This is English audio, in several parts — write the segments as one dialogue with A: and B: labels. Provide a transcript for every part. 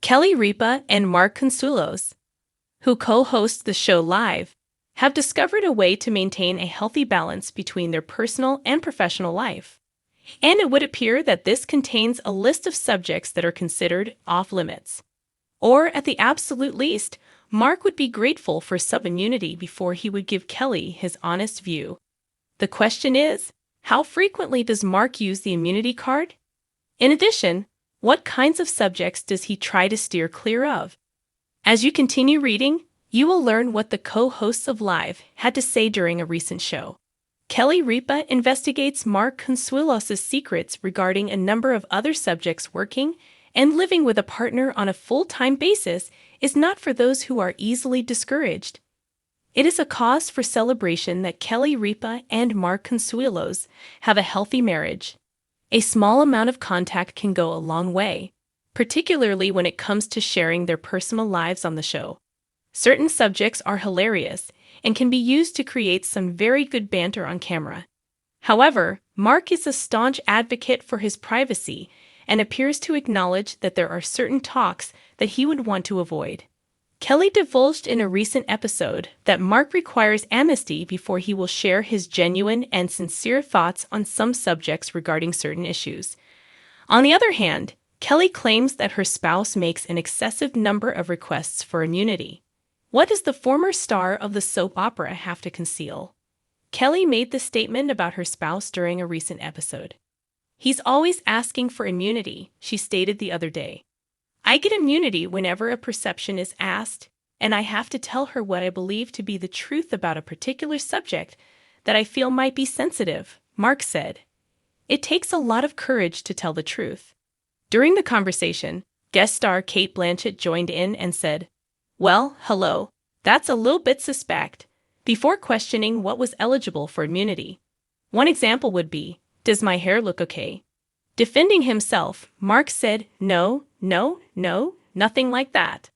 A: Kelly Ripa and Mark Consuelos, who co-host the show live, have discovered a way to maintain a healthy balance between their personal and professional life. And it would appear that this contains a list of subjects that are considered off-limits. Or, at the absolute least, Mark would be grateful for some immunity before he would give Kelly his honest view. The question is, how frequently does Mark use the immunity card? In addition, what kinds of subjects does he try to steer clear of? As you continue reading, you will learn what the co-hosts of Live had to say during a recent show. Kelly Ripa investigates Mark Consuelos' secrets regarding a number of other subjects. Working and living with a partner on a full-time basis is not for those who are easily discouraged. It is a cause for celebration that Kelly Ripa and Mark Consuelos have a healthy marriage. A small amount of contact can go a long way, particularly when it comes to sharing their personal lives on the show. Certain subjects are hilarious and can be used to create some very good banter on camera. However, Mark is a staunch advocate for his privacy and appears to acknowledge that there are certain talks that he would want to avoid. Kelly divulged in a recent episode that Mark requires amnesty before he will share his genuine and sincere thoughts on some subjects regarding certain issues. On the other hand, Kelly claims that her spouse makes an excessive number of requests for immunity. What does the former star of the soap opera have to conceal? Kelly made this statement about her spouse during a recent episode. "He's always asking for immunity," she stated the other day. "I get immunity whenever a perception is asked, and I have to tell her what I believe to be the truth about a particular subject that I feel might be sensitive," Mark said. "It takes a lot of courage to tell the truth." During the conversation, guest star Cate Blanchett joined in and said, "Well, hello, that's a little bit suspect," before questioning what was eligible for immunity. One example would be, "Does my hair look okay?" Defending himself, Mark said, No, nothing like that."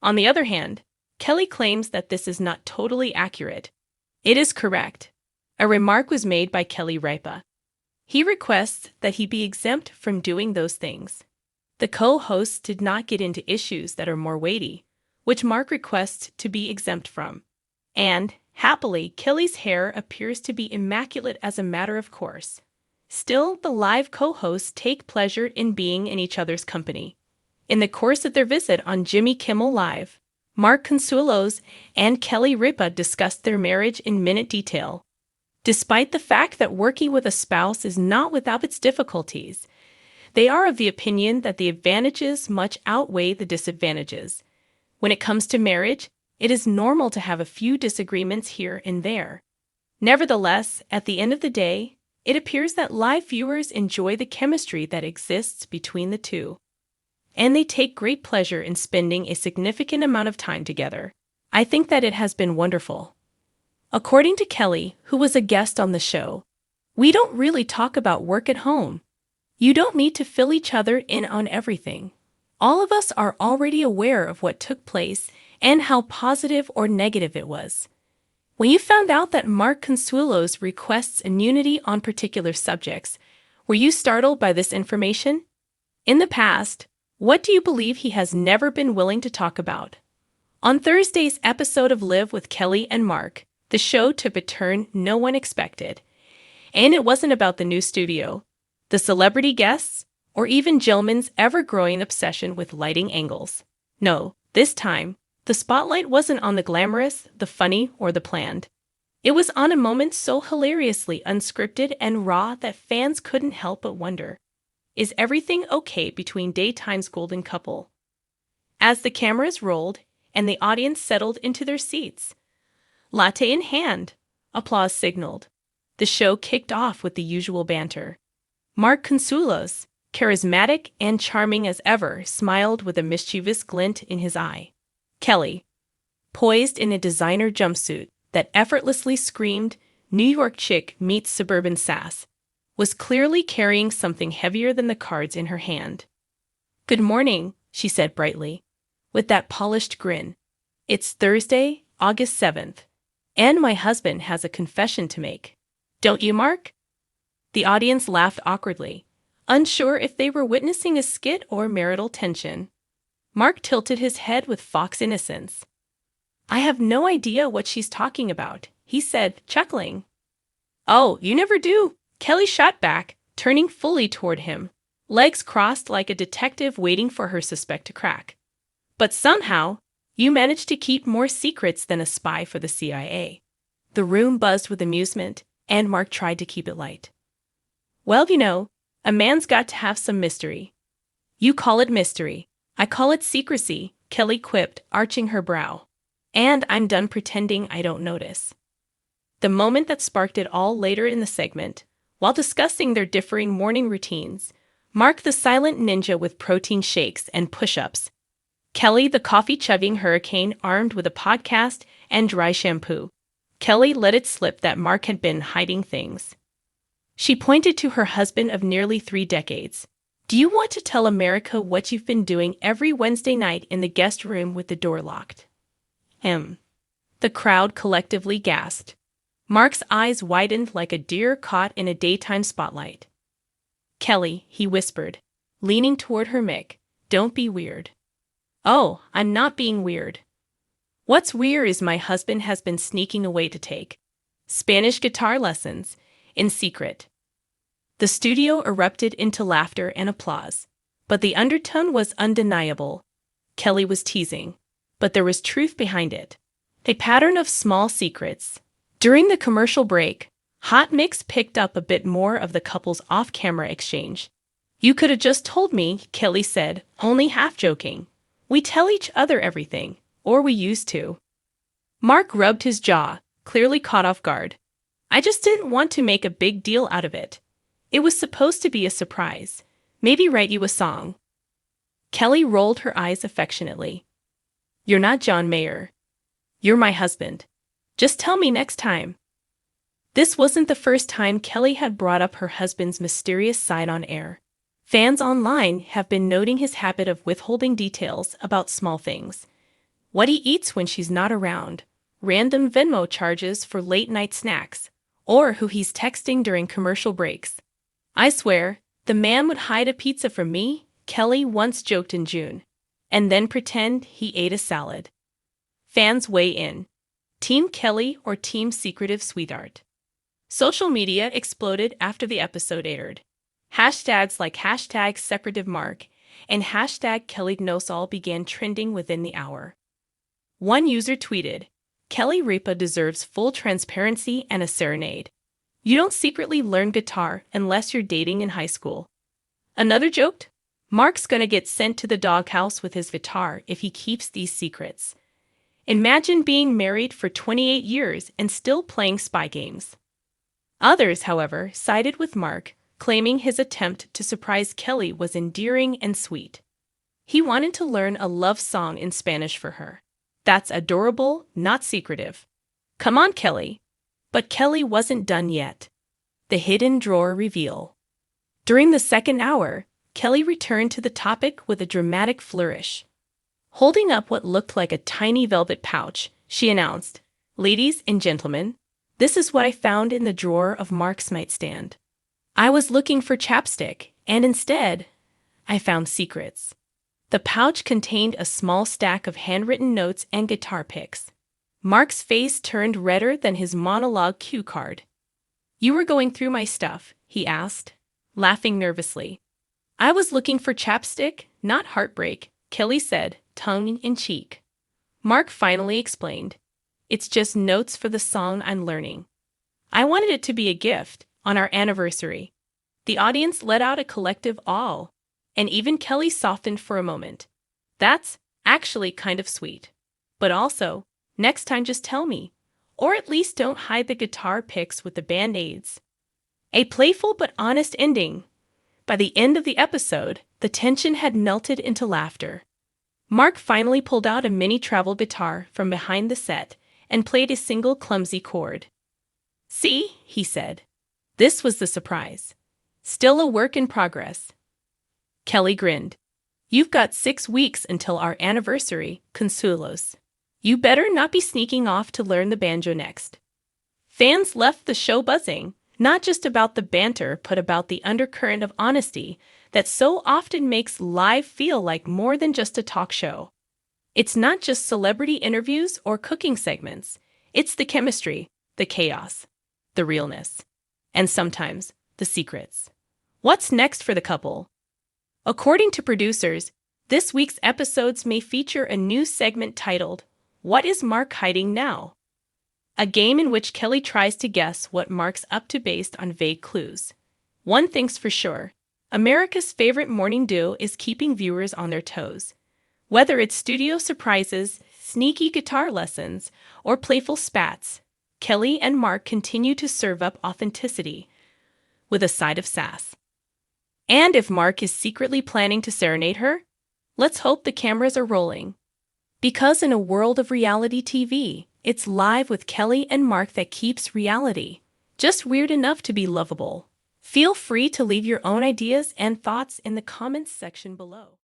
A: On the other hand, Kelly claims that this is not totally accurate. It is correct. A remark was made by Kelly Ripa. He requests that he be exempt from doing those things. The co-hosts did not get into issues that are more weighty, which Mark requests to be exempt from. And, happily, Kelly's hair appears to be immaculate as a matter of course. Still, the live co-hosts take pleasure in being in each other's company. In the course of their visit on Jimmy Kimmel Live, Mark Consuelos and Kelly Ripa discussed their marriage in minute detail. Despite the fact that working with a spouse is not without its difficulties, they are of the opinion that the advantages much outweigh the disadvantages. When it comes to marriage, it is normal to have a few disagreements here and there. Nevertheless, at the end of the day, it appears that live viewers enjoy the chemistry that exists between the two, and they take great pleasure in spending a significant amount of time together. I think that it has been wonderful. According to Kelly, who was a guest on the show, "We don't really talk about work at home. You don't need to fill each other in on everything. All of us are already aware of what took place and how positive or negative it was." When you found out that Mark Consuelos requests immunity on particular subjects, were you startled by this information? In the past, what do you believe he has never been willing to talk about? On Thursday's episode of Live with Kelly and Mark, the show took a turn no one expected. And it wasn't about the new studio, the celebrity guests, or even Gilman's ever-growing obsession with lighting angles. No, this time, the spotlight wasn't on the glamorous, the funny, or the planned. It was on a moment so hilariously unscripted and raw that fans couldn't help but wonder, is everything okay between daytime's golden couple? As the cameras rolled and the audience settled into their seats, latte in hand, applause signaled. The show kicked off with the usual banter. Mark Consuelos, charismatic and charming as ever, smiled with a mischievous glint in his eye. Kelly, poised in a designer jumpsuit that effortlessly screamed New York chick meets suburban sass, was clearly carrying something heavier than the cards in her hand. "Good morning," she said brightly, with that polished grin. "It's Thursday, August 7th, and my husband has a confession to make. Don't you, Mark?" The audience laughed awkwardly, unsure if they were witnessing a skit or marital tension. Mark tilted his head with fox innocence. I have no idea what she's talking about, he said, chuckling. Oh, you never do, Kelly shot back, turning fully toward him, legs crossed like a detective waiting for her suspect to crack. But somehow, you managed to keep more secrets than a spy for the CIA. The room buzzed with amusement, and Mark tried to keep it light. Well, a man's got to have some mystery. You call it mystery. I call it secrecy, Kelly quipped, arching her brow. And I'm done pretending I don't notice. The moment that sparked it all later in the segment, while discussing their differing morning routines, Mark the silent ninja with protein shakes and push-ups, Kelly the coffee-chugging hurricane armed with a podcast and dry shampoo. Kelly let it slip that Mark had been hiding things. She pointed to her husband of nearly 3 decades. Do you want to tell America what you've been doing every Wednesday night in the guest room with the door locked? The crowd collectively gasped. Mark's eyes widened like a deer caught in a daytime spotlight. Kelly, he whispered, leaning toward her mic, don't be weird. Oh, I'm not being weird. What's weird is my husband has been sneaking away to take Spanish guitar lessons in secret. The studio erupted into laughter and applause, but the undertone was undeniable. Kelly was teasing, but there was truth behind it. A pattern of small secrets. During the commercial break, Hot Mix picked up a bit more of the couple's off-camera exchange. You could have just told me, Kelly said, only half joking. We tell each other everything, or we used to. Mark rubbed his jaw, clearly caught off guard. I just didn't want to make a big deal out of it. It was supposed to be a surprise. Maybe write you a song. Kelly rolled her eyes affectionately. You're not John Mayer. You're my husband. Just tell me next time. This wasn't the first time Kelly had brought up her husband's mysterious side on air. Fans online have been noting his habit of withholding details about small things. What he eats when she's not around, random Venmo charges for late-night snacks, or who he's texting during commercial breaks. I swear, the man would hide a pizza from me, Kelly once joked in June, and then pretend he ate a salad. Fans weigh in. Team Kelly or Team Secretive Sweetheart? Social media exploded after the episode aired. Hashtags like #SeparativeMark and #KellyKnowsAll began trending within the hour. One user tweeted, Kelly Ripa deserves full transparency and a serenade. You don't secretly learn guitar unless you're dating in high school. Another joked, Mark's gonna get sent to the doghouse with his guitar if he keeps these secrets. Imagine being married for 28 years and still playing spy games. Others, however, sided with Mark, claiming his attempt to surprise Kelly was endearing and sweet. He wanted to learn a love song in Spanish for her. That's adorable, not secretive. Come on, Kelly. But Kelly wasn't done yet. The hidden drawer reveal. During the second hour, Kelly returned to the topic with a dramatic flourish. Holding up what looked like a tiny velvet pouch, she announced, Ladies and gentlemen, this is what I found in the drawer of Mark's nightstand. I was looking for chapstick, and instead, I found secrets. The pouch contained a small stack of handwritten notes and guitar picks. Mark's face turned redder than his monologue cue card. You were going through my stuff, he asked, laughing nervously. I was looking for chapstick, not heartbreak, Kelly said, tongue in cheek. Mark finally explained. It's just notes for the song I'm learning. I wanted it to be a gift on our anniversary. The audience let out a collective awe, and even Kelly softened for a moment. That's actually kind of sweet. But also, next time just tell me, or at least don't hide the guitar picks with the band-aids. A playful but honest ending. By the end of the episode, the tension had melted into laughter. Mark finally pulled out a mini travel guitar from behind the set and played a single clumsy chord. See, he said. This was the surprise. Still a work in progress. Kelly grinned. You've got 6 weeks until our anniversary, Consuelos. You better not be sneaking off to learn the banjo next. Fans left the show buzzing, not just about the banter, but about the undercurrent of honesty that so often makes live feel like more than just a talk show. It's not just celebrity interviews or cooking segments. It's the chemistry, the chaos, the realness, and sometimes the secrets. What's next for the couple? According to producers, this week's episodes may feature a new segment titled, "What is Mark Hiding Now?" A game in which Kelly tries to guess what Mark's up to based on vague clues. One thing's for sure, America's favorite morning duo is keeping viewers on their toes. Whether it's studio surprises, sneaky guitar lessons, or playful spats, Kelly and Mark continue to serve up authenticity with a side of sass. And if Mark is secretly planning to serenade her, let's hope the cameras are rolling. Because in a world of reality TV, it's Live with Kelly and Mark that keeps reality just weird enough to be lovable. Feel free to leave your own ideas and thoughts in the comments section below.